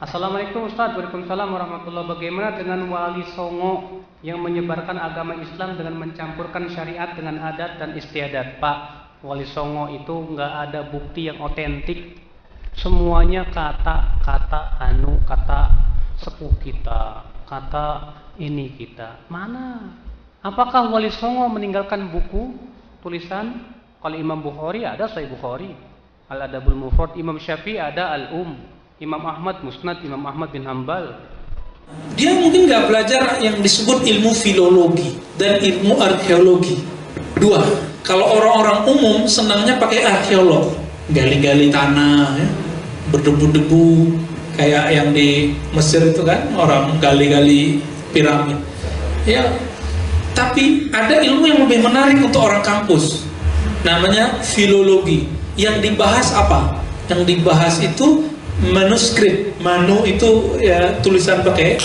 Assalamualaikum Ustaz. Waalaikumsalam warahmatullahi wabarakatuh. Bagaimana dengan wali songo yang menyebarkan agama Islam dengan mencampurkan syariat dengan adat dan istiadat? Pak, wali songo itu nggak ada bukti yang otentik. Semuanya kata sepuh kita, kata ini kita. Mana? Apakah wali songo meninggalkan buku tulisan? Kalau Imam Bukhari ada Sahih Bukhari, Al-Adabul Mufrad. Imam Syafi'i ada Al-Um. Imam Ahmad Musnad, Imam Ahmad bin Hambal. Dia mungkin nggak belajar yang disebut ilmu filologi dan ilmu arkeologi. Dua, kalau orang-orang umum senangnya pakai arkeolog, gali-gali tanah, ya, berdebu-debu, kayak yang di Mesir itu kan, orang gali-gali piramid. Ya, tapi ada ilmu yang lebih menarik untuk orang kampus, namanya filologi. Yang dibahas apa? Yang dibahas itu manuskrip. Manu itu ya tulisan pakai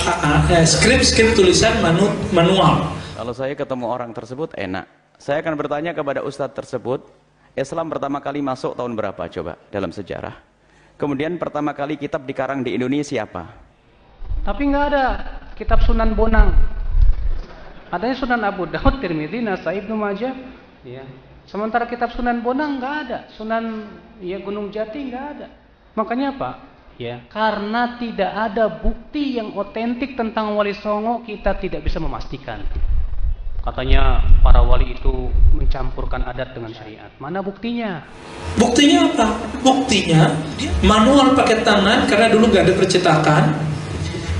skrip tulisan manual. Kalau saya ketemu orang tersebut enak, saya akan bertanya kepada ustadz tersebut, Islam pertama kali masuk tahun berapa coba dalam sejarah? Kemudian pertama kali kitab dikarang di Indonesia apa? Tapi nggak ada kitab Sunan Bonang. Adanya Sunan Abu Daud, Tirmidzi, Nasai, Ibnu Majah. Ya. Sementara kitab Sunan Bonang nggak ada, Sunan ya Gunung Jati nggak ada. Makanya apa? Ya, karena tidak ada bukti yang otentik tentang wali songo, kita tidak bisa memastikan. Katanya para wali itu mencampurkan adat dengan syariat. Mana buktinya? Buktinya apa? Buktinya manual pakai tangan, karena dulu nggak ada percetakan.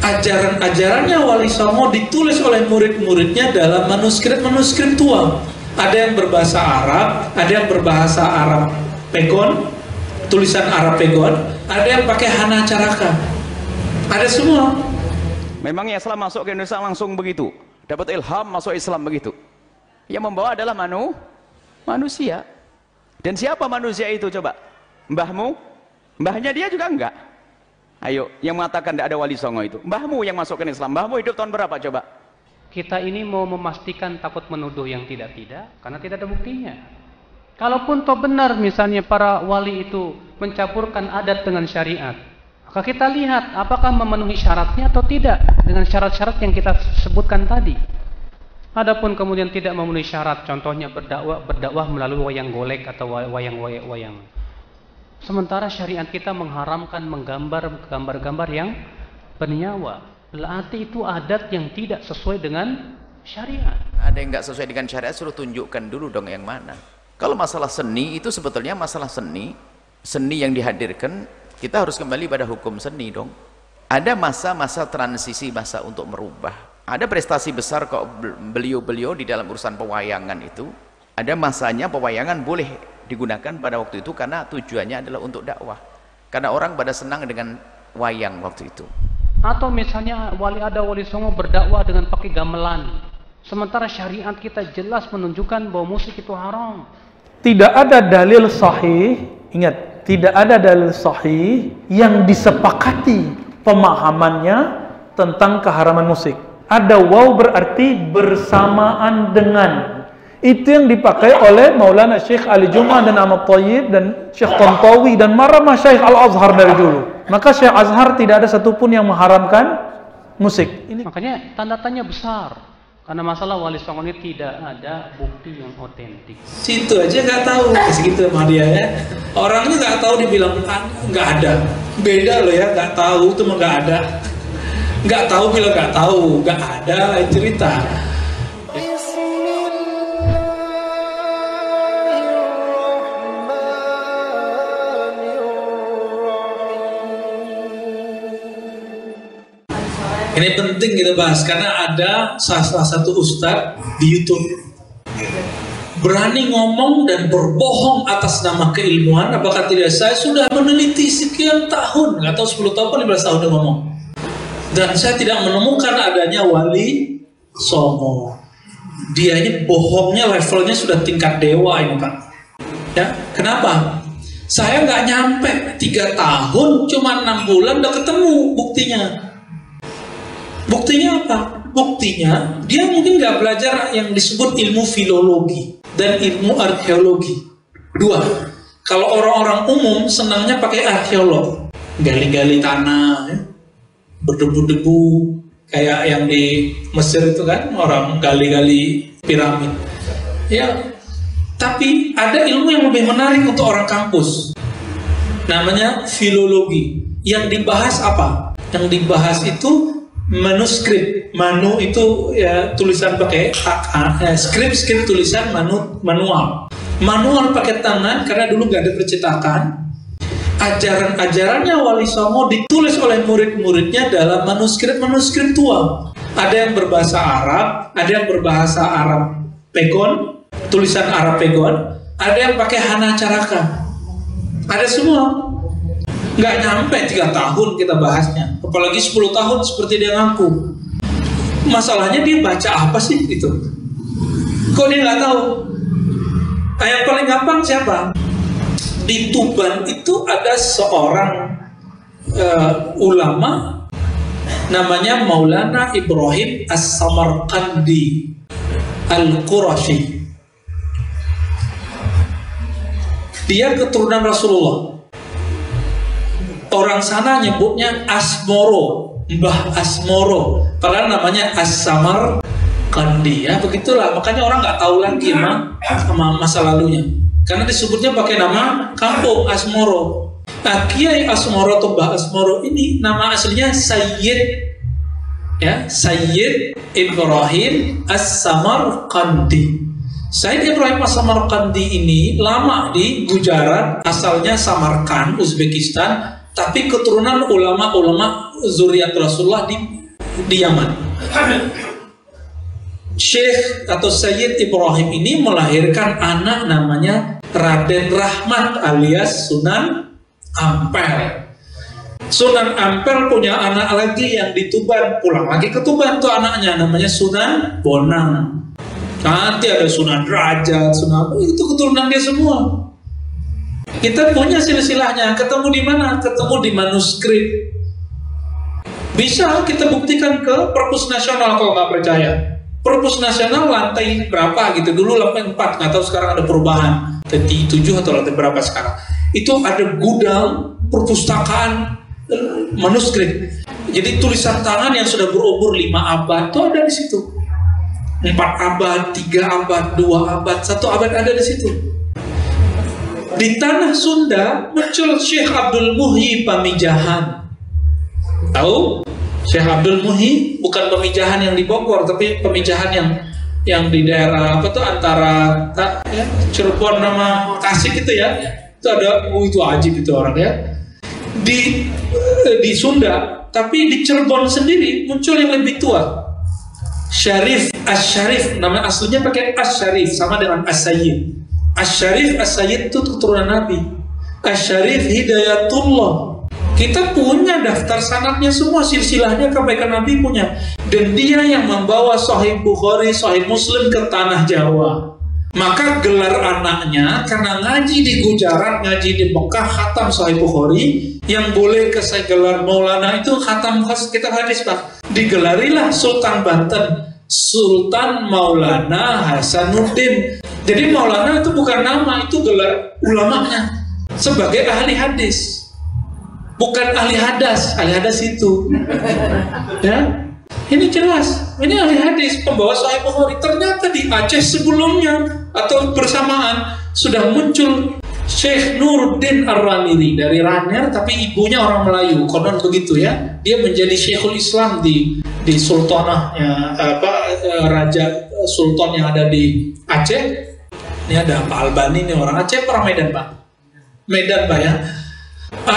Ajaran-ajarannya wali songo ditulis oleh murid-muridnya dalam manuskrip tua. Ada yang berbahasa Arab, ada yang berbahasa Arab Pegon, tulisan Arab Pegon, ada yang pakai Hana Caraka, ada semua. Memangnya Islam masuk ke Indonesia langsung begitu? Dapat ilham masuk Islam begitu? Yang membawa adalah manusia. Dan siapa manusia itu coba? Mbahmu? Mbahnya dia juga enggak. Ayo, yang mengatakan tidak ada wali songo itu. Mbahmu yang masuk ke Islam. Mbahmu hidup tahun berapa coba? Kita ini mau memastikan, takut menuduh yang tidak-tidak, karena tidak ada buktinya. Kalaupun toh benar misalnya para wali itu mencampurkan adat dengan syariat, maka kita lihat apakah memenuhi syaratnya atau tidak dengan syarat-syarat yang kita sebutkan tadi. Adapun kemudian tidak memenuhi syarat, contohnya berdakwah melalui wayang golek atau wayang. Sementara syariat kita mengharamkan menggambar gambar-gambar yang bernyawa. Berarti itu adat yang tidak sesuai dengan syariat. Ada yang nggak sesuai dengan syariat, suruh tunjukkan dulu dong yang mana. Kalau masalah seni itu sebetulnya masalah seni yang dihadirkan, kita harus kembali pada hukum seni dong. Ada masa-masa transisi, masa untuk merubah. Ada prestasi besar kok beliau-beliau di dalam urusan pewayangan itu. Ada masanya pewayangan boleh digunakan pada waktu itu karena tujuannya adalah untuk dakwah. Karena orang pada senang dengan wayang waktu itu. Atau misalnya wali songo berdakwah dengan pakai gamelan. Sementara syariat kita jelas menunjukkan bahwa musik itu haram. Tidak ada dalil sahih, ingat, tidak ada dalil sahih yang disepakati pemahamannya tentang keharaman musik. Ada waw berarti bersamaan dengan. Itu yang dipakai oleh Maulana Syekh Ali Jum'ah dan Ahmad Thayyib dan Syekh Tantawi dan marah Masyaikh Al-Azhar dari dulu. Maka Syekh Azhar tidak ada satupun yang mengharamkan musik. Makanya tanda tanya besar. Karena masalah wali songo ini tidak ada bukti yang otentik. Situ aja nggak tahu, segitu sama dia ya. Orangnya nggak tahu, dibilang nggak ada. Beda loh ya, nggak tahu itu mah nggak ada. Nggak tahu bilang nggak tahu, nggak ada cerita. Ini penting kita bahas karena ada salah satu ustadz di YouTube berani ngomong dan berbohong atas nama keilmuan. Apakah tidak? Saya sudah meneliti sekian tahun, nggak tahu 10 tahun, 15 tahun udah ngomong, dan saya tidak menemukan adanya wali songo. Dia ini bohongnya levelnya sudah tingkat dewa ini Pak. Ya, kenapa? Saya nggak nyampe 3 tahun, cuma 6 bulan udah ketemu buktinya. Buktinya apa? Buktinya dia mungkin nggak belajar yang disebut ilmu filologi dan ilmu arkeologi. Dua, kalau orang-orang umum senangnya pakai arkeolog, gali-gali tanah, ya, berdebu-debu kayak yang di Mesir itu kan, orang gali-gali piramid. Ya, tapi ada ilmu yang lebih menarik untuk orang kampus. Namanya filologi. Yang dibahas apa? Yang dibahas itu manuskrip. Manu itu ya tulisan pakai skrip tulisan manual. Manual pakai tangan karena dulu nggak ada percetakan. Ajaran-ajarannya Wali Songo ditulis oleh murid-muridnya dalam manuskrip tua. Ada yang berbahasa Arab, ada yang berbahasa Arab Pegon, tulisan Arab Pegon, ada yang pakai Hana Caraka. Ada semua. Nggak nyampe 3 tahun kita bahasnya, apalagi 10 tahun seperti dia ngaku. Masalahnya dia baca apa sih itu? Kok dia nggak tahu? Yang paling gampang siapa? Di Tuban itu ada seorang ulama namanya Maulana Ibrahim As-Samarqandi Al-Qurashi. Dia keturunan Rasulullah. Orang sana nyebutnya Asmoro, Mbah Asmoro, padahal namanya As-Samarqandi. Ya begitulah, makanya orang nggak tahu lagi sama masa lalunya, karena disebutnya pakai nama kampung Asmoro. Nah, Kiai Asmoro atau Mbah Asmoro ini nama aslinya Sayyid, ya, Sayyid Ibrahim As-Samarqandi. Sayyid Ibrahim As-Samarqandi ini lama di Gujarat, asalnya Samarkand, Uzbekistan, tapi keturunan ulama-ulama zuriat Rasulullah di Yaman. Syekh atau Sayyid Ibrahim ini melahirkan anak namanya Raden Rahmat alias Sunan Ampel. Sunan Ampel punya anak lagi yang di Tuban, pulang lagi ke Tuban tuh anaknya, namanya Sunan Bonang. Nanti ada Sunan Derajat, Sunan, itu keturunan dia semua. Kita punya silsilahnya, ketemu di mana? Ketemu di manuskrip. Bisa kita buktikan ke Perpus Nasional kalau nggak percaya. Perpus Nasional lantai berapa gitu, dulu lantai 4, nggak tahu sekarang ada perubahan, lantai 7 atau lantai berapa sekarang. Itu ada gudang perpustakaan manuskrip. Jadi tulisan tangan yang sudah berumur 5 abad itu ada di situ. 4 abad, 3 abad, 2 abad, 1 abad ada di situ. Di tanah Sunda muncul Syekh Abdul Muhyi Pamijahan. Tahu? Syekh Abdul Muhyi bukan Pamijahan yang di Bogor, tapi Pamijahan yang di daerah apa tuh antara ya, Cirebon sama Tasik itu ya. Itu ada, itu ajib itu orang ya. Di Sunda, tapi di Cirebon sendiri muncul yang lebih tua. Syarif As-Syarif, nama aslinya pakai As-Syarif sama dengan As-Sayyid. As-Syarif As-Sayyid itu keturunan Nabi. As-Syarif Hidayatullah. Kita punya daftar sanadnya semua, silsilahnya kebaikan Nabi punya. Dan dia yang membawa Sahih Bukhari, Sahih Muslim ke tanah Jawa. Maka gelar anaknya karena ngaji di Gujarat, ngaji di Mekah, khatam Sahih Bukhari. Yang boleh ke gelar Maulana itu khatam kitab hadis, Pak. Digelarilah Sultan Banten, Sultan Maulana Hasanuddin. Jadi Maulana itu bukan nama, itu gelar ulamanya sebagai ahli hadis, bukan ahli hadas. Ahli hadas itu, ya. Ini jelas, ini ahli hadis, pembawa Sahih Bukhari. Ternyata di Aceh sebelumnya atau bersamaan sudah muncul Syekh Nuruddin Ar-Raniri dari Raner, tapi ibunya orang Melayu, konon begitu ya. Dia menjadi Syekhul Islam di sultanahnya Raja Sultan yang ada di Aceh. Ini ada Pak Albani, ini orang Aceh, orang Medan, Pak. Medan, Pak ya.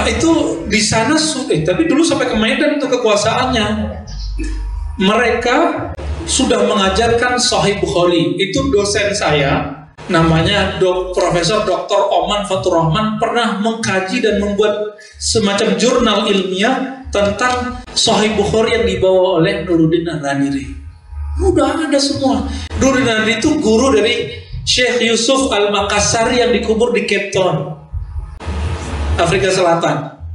Itu di sana tapi dulu sampai ke Medan untuk kekuasaannya. Mereka sudah mengajarkan Sahih Bukhari. Itu dosen saya, namanya Profesor Dr. Oman Fatur Rahman, pernah mengkaji dan membuat semacam jurnal ilmiah tentang Sahih Bukhari yang dibawa oleh Nuruddin Ar-Raniri. Udah ada semua. Nuruddin Ar-Raniri itu guru dari Syekh Yusuf Al-Makassari yang dikubur di Cape Town, Afrika Selatan.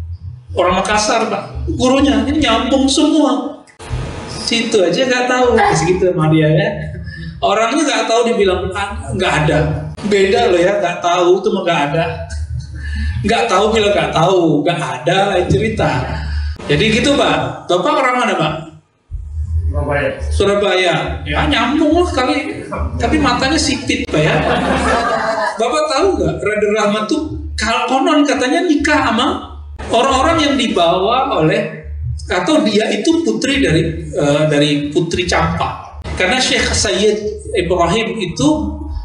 Orang Makassar, Pak. Gurunya ini nyambung semua. Situ aja nggak tahu, segitu sama dia ya. Orangnya nggak tahu, dibilang nggak ada. Beda loh ya, nggak tahu itu mah nggak ada. Nggak tahu bilang nggak tahu, nggak ada, lain cerita. Jadi gitu Pak. Bapak orang mana Pak? Surabaya. Ya nyambung lah kali. Tapi matanya sipit Pak ya. Bapak tahu nggak Raden Rahmat tuh konon katanya nikah sama orang-orang yang dibawa oleh, atau dia itu putri dari Putri Campa. Karena Syekh Sayyid Ibrahim itu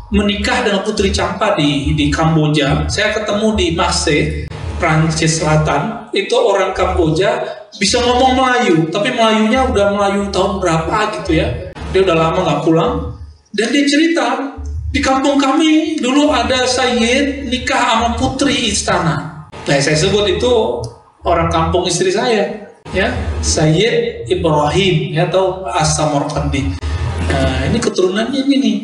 menikah dengan Putri Campa di Kamboja. Saya ketemu di Marseille, Prancis Selatan. Itu orang Kamboja bisa ngomong Melayu, tapi Melayunya udah Melayu tahun berapa gitu ya. Dia udah lama nggak pulang. Dan dia cerita, di kampung kami dulu ada Sayyid nikah sama putri istana. Nah, saya sebut itu orang kampung istri saya, ya, Sayyid Ibrahim, ya, atau As-Samarqandi. Nah, ini keturunannya ini nih.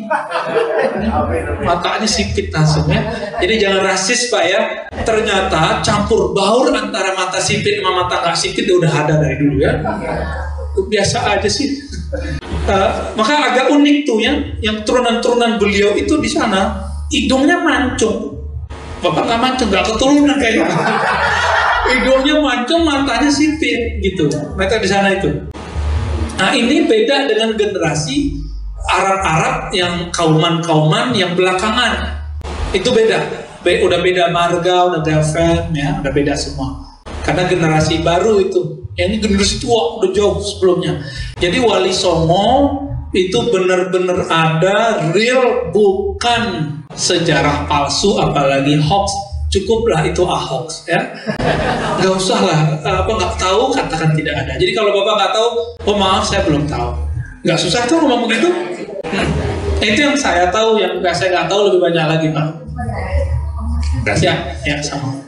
Matanya sipit langsung ya. Jadi jangan rasis Pak ya. Ternyata campur baur antara mata sipit sama mata nggak sipit udah ada dari dulu ya. Biasa aja sih. Maka agak unik tuh ya, yang turunan-turunan beliau itu di sana hidungnya mancung. Bapak nggak mancung, nggak keturunan kayaknya. Hidungnya mancung, matanya sipit gitu. Mereka di sana itu. Nah ini beda dengan generasi Arab-Arab yang kauman-kauman yang belakangan. Itu beda. Udah beda marga, udah beda fam ya, udah beda semua. Karena generasi baru itu. Yang ini generasi tua, udah jauh sebelumnya. Jadi Wali Songo itu benar-benar ada, real, bukan sejarah palsu, apalagi hoax. Cukuplah itu hoax ya. Nggak usah lah, nggak tahu katakan tidak ada. Jadi kalau Bapak nggak tahu, oh maaf saya belum tahu. Nggak susah tuh ngomong begitu. Itu yang saya tahu, yang saya nggak tahu lebih banyak lagi Pak. Ya sama.